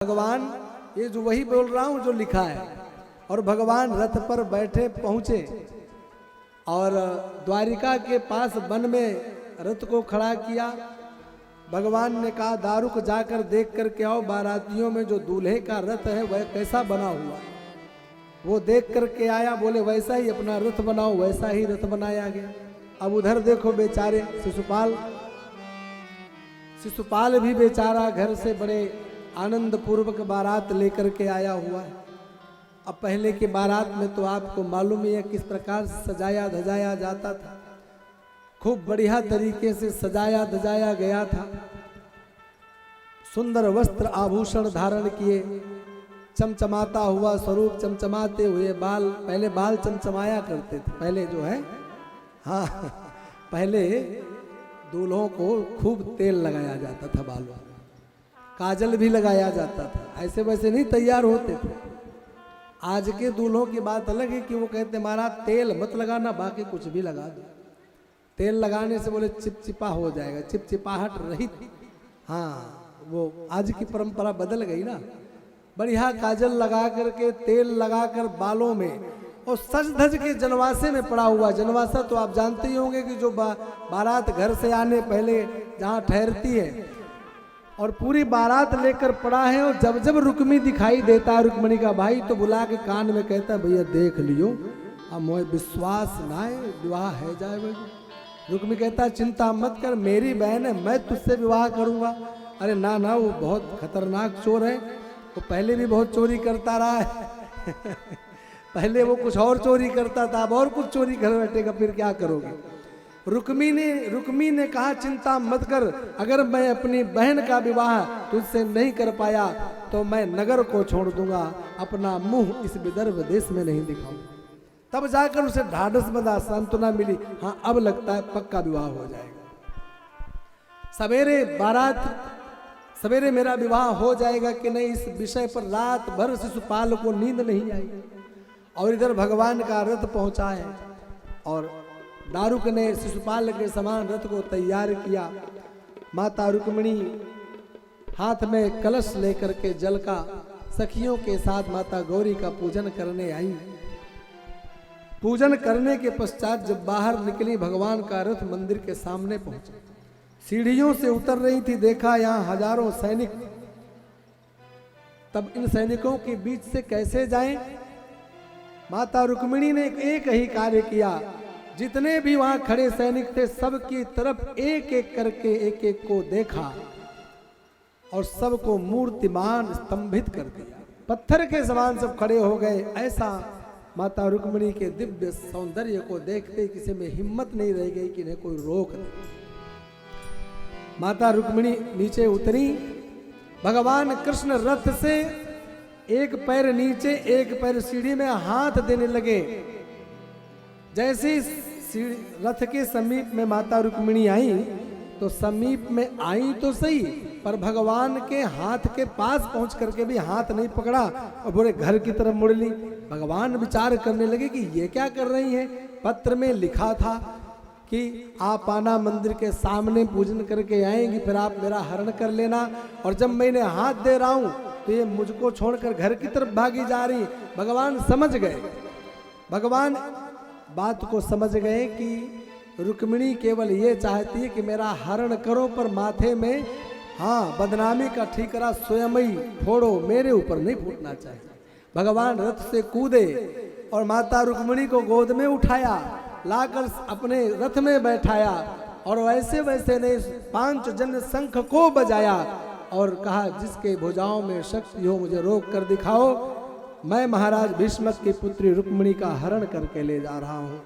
भगवान ये जो वही बोल रहा हूं जो लिखा है। और भगवान रथ पर बैठे पहुंचे और द्वारिका के पास वन में रथ को खड़ा किया। भगवान ने कहा दारुक जाकर देख कर के आओ, बारातियों में जो दूल्हे का रथ है वह कैसा बना हुआ है। वो देख कर के आया, बोले वैसा ही अपना रथ बनाओ। वैसा ही रथ बनाया गया। अब उधर देखो बेचारे शिशुपाल भी बेचारा घर से बड़े आनंद पूर्वक बारात लेकर के आया हुआ है। अब पहले की बारात में तो आपको मालूम ही है किस प्रकार सजाया धजाया जाता था। खूब बढ़िया तरीके से सजाया धजाया गया था। सुंदर वस्त्र आभूषण धारण किए, चमचमाता हुआ स्वरूप, चमचमाते हुए बाल। पहले बाल चमचमाया करते थे पहले जो है, हाँ पहले दूल्हों को खूब तेल लगाया जाता था, बालों काजल भी लगाया जाता था। ऐसे वैसे नहीं तैयार होते थे। आज के दूल्हों की बात अलग है कि वो कहते महाराज तेल मत लगाना, बाकी कुछ भी लगा दो। तेल लगाने से बोले चिपचिपा हो जाएगा, चिपचिपाहट रहित। हाँ वो आज की परंपरा बदल गई ना। बढ़िया काजल लगा करके तेल लगाकर बालों में, और सज धज के जनवासे में पड़ा हुआ। जनवासा तो आप जानते ही होंगे कि जो बारात घर से आने पहले जहाँ ठहरती है, और पूरी बारात लेकर पड़ा है। और जब जब रुक्मी दिखाई देता है, रुक्मणी का भाई, तो बुला के कान में कहता है भैया देख लियो, अब मोए विश्वास ना है विवाह है जाए भाई। रुक्मी कहता है चिंता मत कर, मेरी बहन है, मैं तुझसे विवाह करूंगा। अरे ना ना, वो बहुत खतरनाक चोर है, वो पहले भी बहुत चोरी करता रहा है पहले वो कुछ और चोरी करता था, अब और कुछ चोरी कर बैठेगा, फिर क्या करोगे। रुक्मी ने कहा चिंता मत कर, अगर मैं अपनी बहन का विवाह तुझसे नहीं कर पाया तो मैं नगर को छोड़ दूंगा, अपना मुंह इस विदर्भ देश में नहीं दिखाऊंगा। तब जाकर उसे ढाढ़स बंधा, सांत्वना मिली। हाँ अब लगता है पक्का विवाह हो जाएगा। सवेरे मेरा विवाह हो जाएगा कि नहीं, इस विषय पर रात भर शिशुपाल को नींद नहीं आई। और इधर भगवान का रथ पहुंचा है, और दारुक ने शिशुपाल के समान रथ को तैयार किया। माता रुक्मिणी हाथ में कलश लेकर के जल का सखियों के साथ माता गौरी का पूजन करने आई। पूजन करने के पश्चात जब बाहर निकली, भगवान का रथ मंदिर के सामने पहुंचा। सीढ़ियों से उतर रही थी, देखा यहाँ हजारों सैनिक। तब इन सैनिकों के बीच से कैसे जाएं? माता रुक्मिणी ने एक ही कार्य किया। जितने भी वहां खड़े सैनिक थे सबकी तरफ एक एक करके एक एक को देखा, और सबको मूर्तिमान स्तंभित कर दिया। पत्थर के समान सब खड़े हो गए। ऐसा माता रुक्मिणी के दिव्य सौंदर्य को देखते किसी में हिम्मत नहीं रह गई कि इन्हें कोई रोक दे। माता रुक्मिणी नीचे उतरी। भगवान कृष्ण रथ से एक पैर नीचे एक पैर सीढ़ी में हाथ देने लगे। जैसे रथ के समीप में माता रुक्मिणी आई, तो समीप में आई तो सही, पर भगवान के हाथ के पास पहुंच करके भी हाथ नहीं पकड़ा, और बोले घर की तरफ मुड़ ली। भगवान विचार करने लगे कि ये क्या कर रही हैं। पत्र में लिखा था कि आप आना, मंदिर के सामने पूजन करके आएंगी, फिर आप मेरा हरण कर लेना। और जब मैं इन्हें हाथ दे रहा हूं तो ये मुझको छोड़कर घर की तरफ भागी जा रही। भगवान समझ गए, भगवान बात को समझ गए कि रुक्मिणी केवल ये चाहती है कि मेरा हरण करो, पर माथे में हाँ बदनामी का ठीकरा स्वयं ही फोड़ो, मेरे ऊपर नहीं फूटना चाहिए। भगवान रथ से कूदे और माता रुक्मिणी को गोद में उठाया, लाकर अपने रथ में बैठाया, और वैसे वैसे ने 5 जन शंख को बजाया और कहा जिसके भुजाओं में शक्ति हो मुझे रोक कर दिखाओ, मैं महाराज भीष्मक की पुत्री रुक्मिणी का हरण करके ले जा रहा हूं।